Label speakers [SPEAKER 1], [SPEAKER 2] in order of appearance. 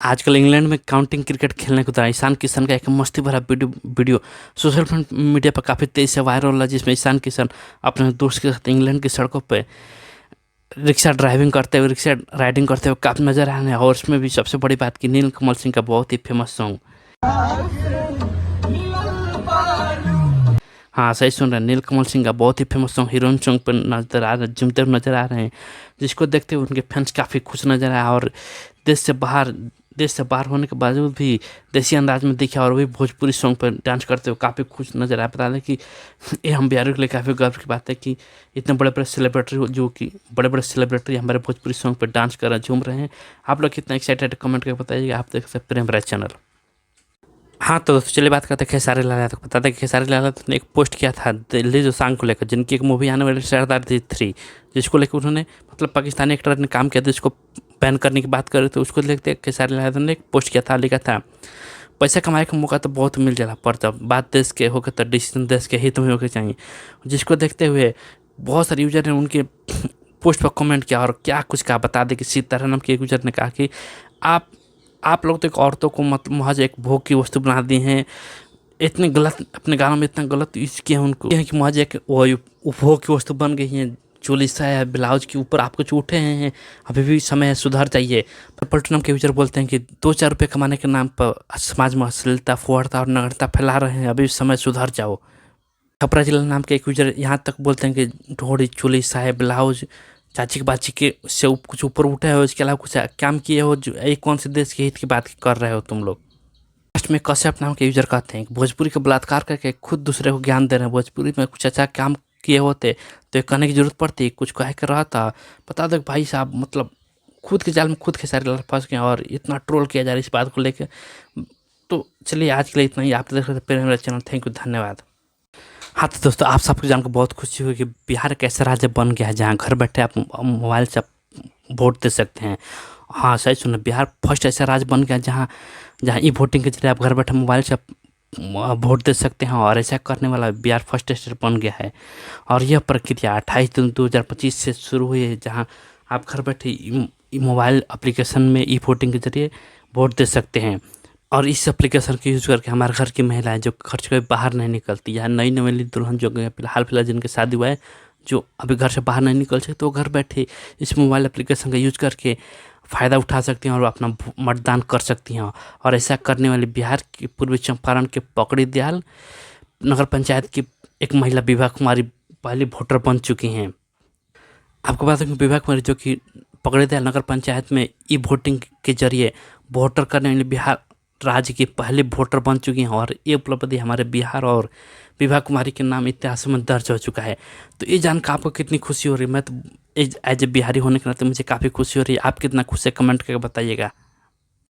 [SPEAKER 1] आजकल इंग्लैंड में counting cricket खेलने को था ईशान किशन का एक मस्ती भरा वीडियो सोशल मीडिया पर काफ़ी तेज़ी से वायरल हुआ, जिसमें ईशान किशन अपने दोस्त के साथ इंग्लैंड की सड़कों पे रिक्शा ड्राइविंग करते हुए, रिक्शा राइडिंग करते हुए काफ़ी नजर आ रहे हैं। और उसमें भी सबसे बड़ी बात कि नीलकमल सिंह का बहुत ही फेमस सॉन्ग, हाँ सही सुन रहे हैं, नीलकमल सिंह का बहुत ही फेमस सॉन्ग हीरोइन सॉन्ग पर नजर आ रहे, झूमते हुए नजर आ रहे हैं, जिसको देखते हुए उनके फैंस काफ़ी खुश नजर आए और देश से बाहर होने के बावजूद भी देसी अंदाज में दिखे और भी भोजपुरी सॉन्ग पर डांस करते हुए काफ़ी खुश नजर आए। बता दें कि ये हम बिहारियों के लिए काफ़ी गर्व की बात है कि इतने बड़े बड़े सेलिब्रिटी, जो कि बड़े बड़े सेलिब्रिटी हमारे भोजपुरी सॉन्ग पर डांस कर रहे झूम रहे हैं। आप लोग कितना एक्साइटेड कमेंट करके बताइएगा। आप देख सकते हैं प्रेम राज चैनल। हाँ तो दोस्तों चलिए बात करते हैं खेसारी लाल यादव। बता दें कि खेसारी लाल यादव ने एक पोस्ट किया था दिल्ली जो सांग को लेकर, जिनकी एक मूवी आने वाली सरदार जी 3, जिसको लेकर उन्होंने मतलब पाकिस्तानी एक्टर ने काम किया था, जिसको बैन करने की बात कर रहे थे। उसको लेकर खेसारी लाल यादव ने एक पोस्ट किया था, लिखा था पैसा कमाने का मौका तो बहुत मिल जाला, पर जब बात देश के होकर तो डिसीजन देश के हित में होकर चाहिए। जिसको देखते हुए बहुत सारे यूजर ने उनके पोस्ट पर कमेंट किया और क्या कुछ कहा। बता दें कि सीताराम के एक यूजर ने कहा कि आप लोग तो एक औरतों को मतलब महज एक भोग की वस्तु बना दी हैं, इतने गलत अपने गानों में इतना गलत यूज किया उनको कि महज एक उपभोग की वस्तु बन गई हैं। चोली साया ब्लाउज के ऊपर आप कुछ उठे हैं, अभी भी समय है, सुधर जाइए। पलटनम के यूजर बोलते हैं कि 2-4 रुपये कमाने के नाम पर समाज में अश्लीलता, फुहड़ता और नगरता फैला रहे हैं, अभी समय सुधर जाओ। छपरा जिला नाम के एक यूजर यहाँ तक बोलते हैं कि ढोड़ी चोली साया ब्लाउज चाची बाची के से कुछ ऊपर उठे हो, इसके अलावा कुछ काम किए हो, जो एक कौन से देश के हित की बात कर रहे हो तुम लोग। लास्ट में कश्यप नाम के यूजर कहते हैं कि भोजपुरी का बलात्कार करके खुद दूसरे को ज्ञान दे रहे हैं, भोजपुरी में कुछ अच्छा काम किए होते तो ये कहने की जरूरत पड़ती, कुछ कह कर रहा था। बता दो भाई साहब, मतलब खुद के जाल में खुद खेसारी लाल फंस गए और इतना ट्रोल किया जा रहा है इस बात को लेकर। तो चलिए आज के लिए इतना ही। आप देख रहे थे मेरा चैनल। थैंक यू, धन्यवाद। हाँ तो दोस्तों आप सबको जानकर बहुत खुशी हुई कि बिहार एक ऐसा राज्य बन गया है जहाँ घर बैठे आप मोबाइल से वोट दे सकते हैं। हाँ सही सुना, बिहार फर्स्ट ऐसा राज्य बन गया जहाँ जहाँ ई वोटिंग के जरिए आप घर बैठे मोबाइल से वोट दे सकते हैं, और ऐसा करने वाला बिहार फर्स्ट स्टेट बन गया है। और यह प्रक्रिया 28 जून 2025 से शुरू हुई है, जहाँ आप घर बैठे मोबाइल एप्लीकेशन में ई वोटिंग के जरिए वोट दे सकते हैं। और इस एप्लीकेशन का यूज़ करके हमारे घर की महिलाएं जो घर से बाहर नहीं निकलती, या नई नवेली दुल्हन जो फिलहाल जिनके शादी हुआ है, जो अभी घर से बाहर नहीं निकल सकते, तो घर बैठे इस मोबाइल एप्लीकेशन का यूज करके फ़ायदा उठा सकती हैं और अपना मतदान कर सकती हैं। और ऐसा करने वाली बिहार की पूर्वी चंपारण के पकड़ी दयाल नगर पंचायत की एक महिला विभा कुमारी पहली वोटर बन चुकी हैं। आपको बता दें कि विभा कुमारी जो कि पकड़ी दयाल नगर पंचायत में ई वोटिंग के जरिए वोटर करने वाली बिहार राज्य की पहली वोटर बन चुकी हैं, और ये उपलब्धि हमारे बिहार और विभा कुमारी के नाम इतिहास में दर्ज हो चुका है। तो ये जानकर आपको कितनी खुशी हो रही है? मैं तो एज ए बिहारी होने के नाते मुझे काफ़ी खुशी हो रही है। आप कितना खुश है कमेंट करके बताइएगा।